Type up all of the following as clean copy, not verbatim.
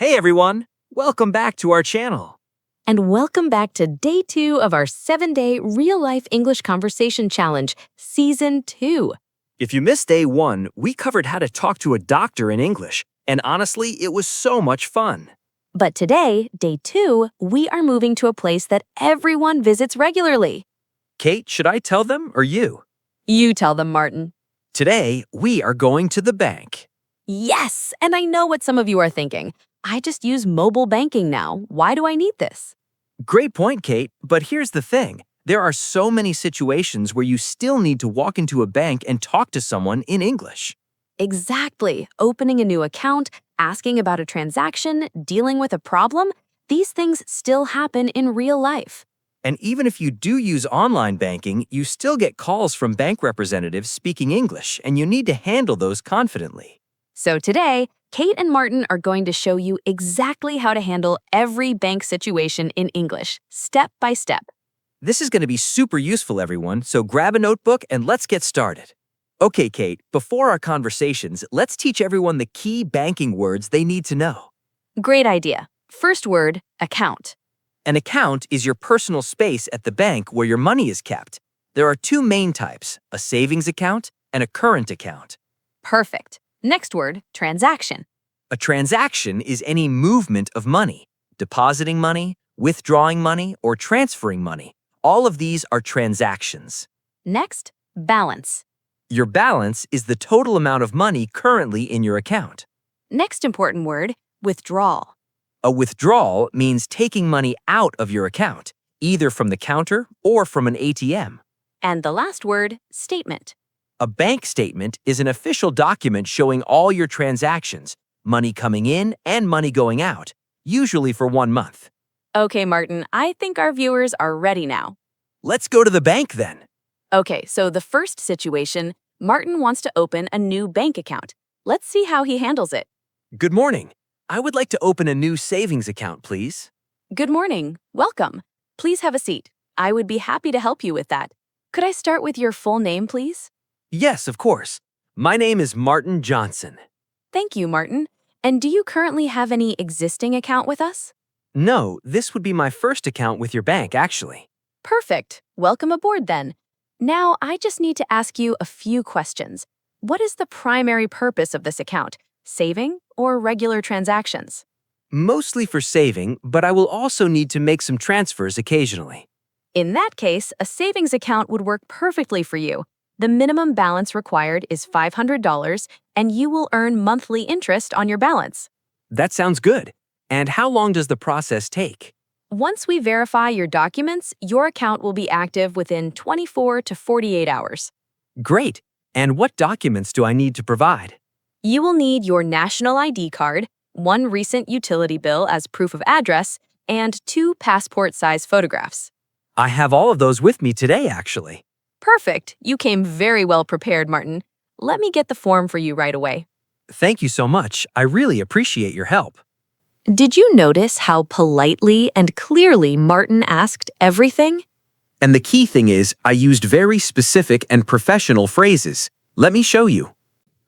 Hey everyone! Welcome back to our channel. And welcome back to day 2 of our 7-day real-life English conversation challenge, Season 2. If you missed day 1, we covered how to talk to a doctor in English, and honestly, it was so much fun. But today, day 2, we are moving to a place that everyone visits regularly. Kate, should I tell them or you? You tell them, Martin. Today, we are going to the bank. Yes, and I know what some of you are thinking. I just use mobile banking now. Why do I need this? Great point, Kate, but here's the thing. There are so many situations where you still need to walk into a bank and talk to someone in English. Exactly. Opening a new account, asking about a transaction, dealing with a problem, these things still happen in real life. And even if you do use online banking, you still get calls from bank representatives speaking English, and you need to handle those confidently. So today, Kate and Martin are going to show you exactly how to handle every bank situation in English, step by step. This is going to be super useful, everyone, so grab a notebook and let's get started. Okay, Kate, before our conversations, let's teach everyone the key banking words they need to know. Great idea. First word, account. An account is your personal space at the bank where your money is kept. There are two main types, a savings account and a current account. Perfect. Next word, transaction. A transaction is any movement of money, depositing money, withdrawing money, or transferring money. All of these are transactions. Next, balance. Your balance is the total amount of money currently in your account. Next important word, withdrawal. A withdrawal means taking money out of your account, either from the counter or from an ATM. And the last word, statement. A bank statement is an official document showing all your transactions, money coming in and money going out, usually for 1 month. Okay, Martin, I think our viewers are ready now. Let's go to the bank then. Okay, so the first situation, Martin wants to open a new bank account. Let's see how he handles it. Good morning. I would like to open a new savings account, please. Good morning. Welcome. Please have a seat. I would be happy to help you with that. Could I start with your full name, please? Yes, of course. My name is Martin Johnson. Thank you, Martin. And do you currently have any existing account with us? No, this would be my first account with your bank, actually. Perfect. Welcome aboard then. Now, I just need to ask you a few questions. What is the primary purpose of this account? Saving or regular transactions? Mostly for saving, but I will also need to make some transfers occasionally. In that case, a savings account would work perfectly for you. The minimum balance required is $500, and you will earn monthly interest on your balance. That sounds good. And how long does the process take? Once we verify your documents, your account will be active within 24 to 48 hours. Great. And what documents do I need to provide? You will need your national ID card, 1 recent utility bill as proof of address, and 2 passport-size photographs. I have all of those with me today, actually. Perfect. You came very well prepared, Martin. Let me get the form for you right away. Thank you so much. I really appreciate your help. Did you notice how politely and clearly Martin asked everything? And the key thing is, I used very specific and professional phrases. Let me show you.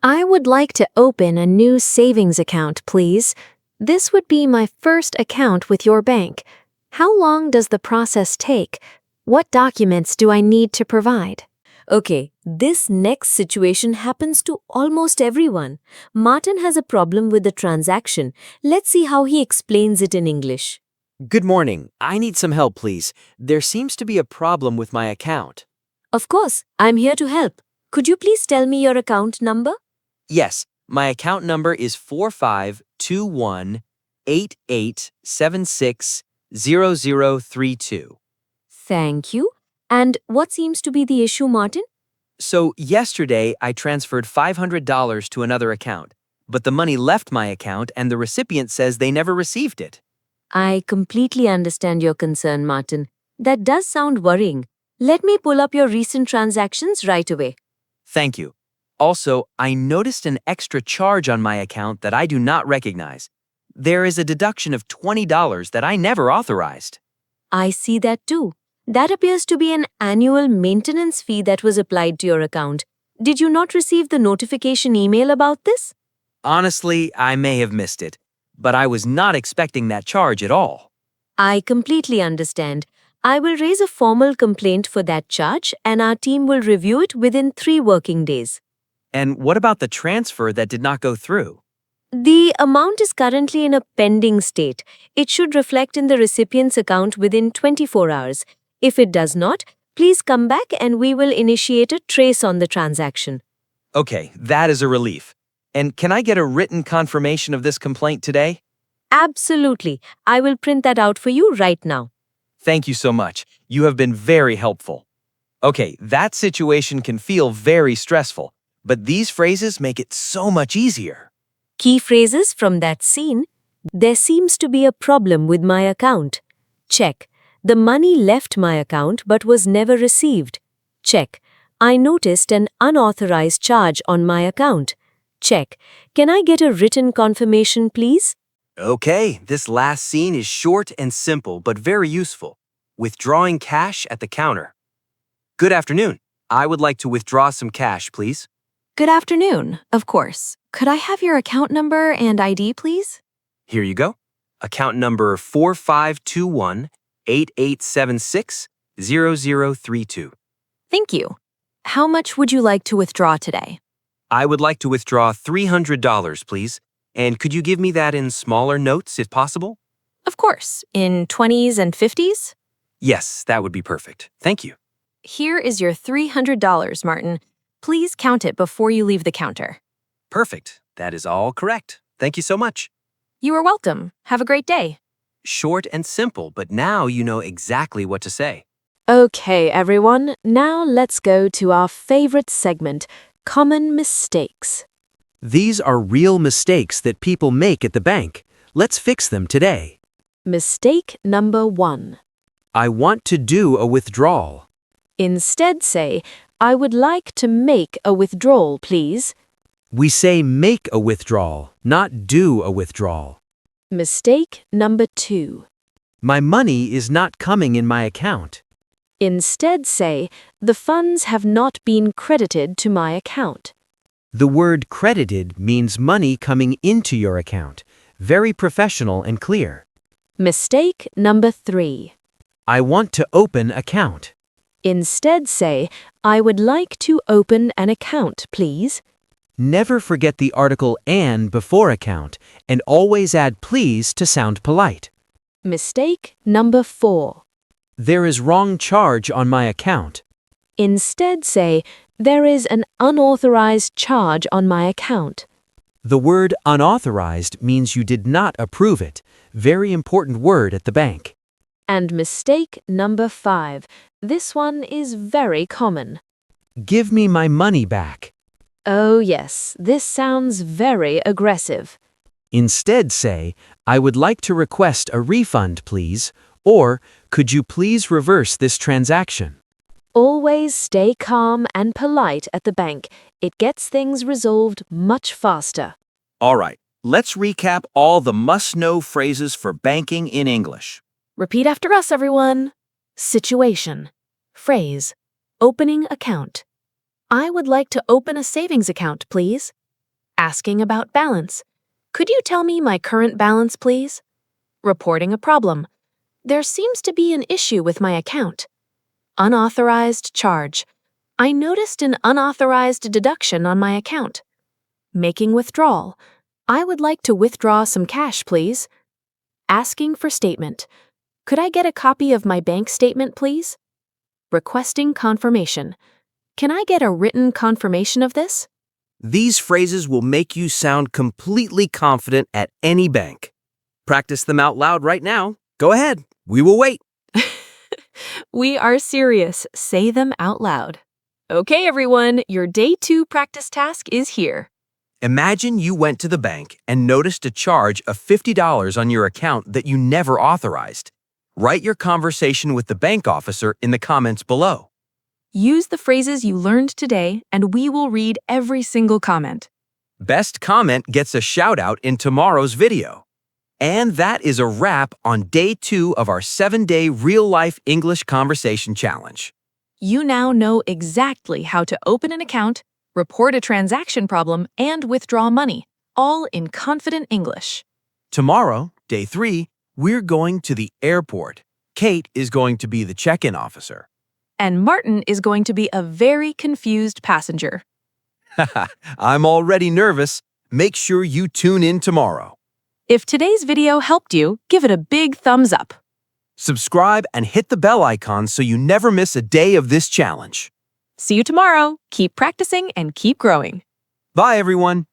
I would like to open a new savings account, please. This would be my first account with your bank. How long does the process take? What documents do I need to provide? Okay, this next situation happens to almost everyone. Martin has a problem with the transaction. Let's see how he explains it in English. Good morning. I need some help, please. There seems to be a problem with my account. Of course, I'm here to help. Could you please tell me your account number? Yes, my account number is 452188760032. Thank you. And what seems to be the issue, Martin? So yesterday, I transferred $500 to another account, but the money left my account and the recipient says they never received it. I completely understand your concern, Martin. That does sound worrying. Let me pull up your recent transactions right away. Thank you. Also, I noticed an extra charge on my account that I do not recognize. There is a deduction of $20 that I never authorized. I see that too. That appears to be an annual maintenance fee that was applied to your account. Did you not receive the notification email about this? Honestly, I may have missed it. but I was not expecting that charge at all. I completely understand. I will raise a formal complaint for that charge and our team will review it within 3 working days. And what about the transfer that did not go through? The amount is currently in a pending state. It should reflect in the recipient's account within 24 hours. If it does not, please come back and we will initiate a trace on the transaction. Okay, that is a relief. And can I get a written confirmation of this complaint today? Absolutely. I will print that out for you right now. Thank you so much. You have been very helpful. Okay, that situation can feel very stressful, but these phrases make it so much easier. Key phrases from that scene. There seems to be a problem with my account. Check. The money left my account but was never received. Check. I noticed an unauthorized charge on my account. Check. Can I get a written confirmation, please? Okay, this last scene is short and simple but very useful. Withdrawing cash at the counter. Good afternoon. I would like to withdraw some cash, please. Good afternoon, of course. Could I have your account number and ID, please? Here you go. Account number 4521-8876-0032. Thank you. How much would you like to withdraw today? I would like to withdraw $300, please. And could you give me that in smaller notes if possible? Of course, in 20s and 50s? Yes, that would be perfect. Thank you. Here is your $300, Martin. Please count it before you leave the counter. Perfect. That is all correct. Thank you so much. You are welcome. Have a great day. Short and simple, but now you know exactly what to say. Okay, everyone, now let's go to our favorite segment, Common Mistakes. These are real mistakes that people make at the bank. Let's fix them today. Mistake number 1. I want to do a withdrawal. Instead say, I would like to make a withdrawal, please. We say make a withdrawal, not do a withdrawal. Mistake number 2. My money is not coming in my account. Instead say, the funds have not been credited to my account. The word credited means money coming into your account. Very professional and clear. Mistake number 3. I want to open account. Instead say, I would like to open an account, please. Never forget the article "an" before account, and always add "please" to sound polite. Mistake number 4. There is wrong charge on my account. Instead say, there is an unauthorized charge on my account. The word unauthorized means you did not approve it. Very important word at the bank. And mistake number 5. This one is very common. Give me my money back. Oh yes, this sounds very aggressive. Instead say, I would like to request a refund, please, or could you please reverse this transaction? Always stay calm and polite at the bank. It gets things resolved much faster. All right, let's recap all the must-know phrases for banking in English. Repeat after us, everyone. Situation. Phrase. Opening account. I would like to open a savings account, please. Asking about balance. Could you tell me my current balance, please? Reporting a problem. There seems to be an issue with my account. Unauthorized charge. I noticed an unauthorized deduction on my account. Making withdrawal. I would like to withdraw some cash, please. Asking for statement. Could I get a copy of my bank statement, please? Requesting confirmation. Can I get a written confirmation of this? These phrases will make you sound completely confident at any bank. Practice them out loud right now. Go ahead. We will wait. We are serious. Say them out loud. Okay, everyone, your day 2 practice task is here. Imagine you went to the bank and noticed a charge of $50 on your account that you never authorized. Write your conversation with the bank officer in the comments below. Use the phrases you learned today, and we will read every single comment. Best comment gets a shout out in tomorrow's video. And that is a wrap on day 2 of our 7-day real-life English conversation challenge. You now know exactly how to open an account, report a transaction problem, and withdraw money, all in confident English. Tomorrow, day 3, we're going to the airport. Kate is going to be the check-in officer. And Martin is going to be a very confused passenger. I'm already nervous. Make sure you tune in tomorrow. If today's video helped you, give it a big thumbs up. Subscribe and hit the bell icon so you never miss a day of this challenge. See you tomorrow. Keep practicing and keep growing. Bye, everyone.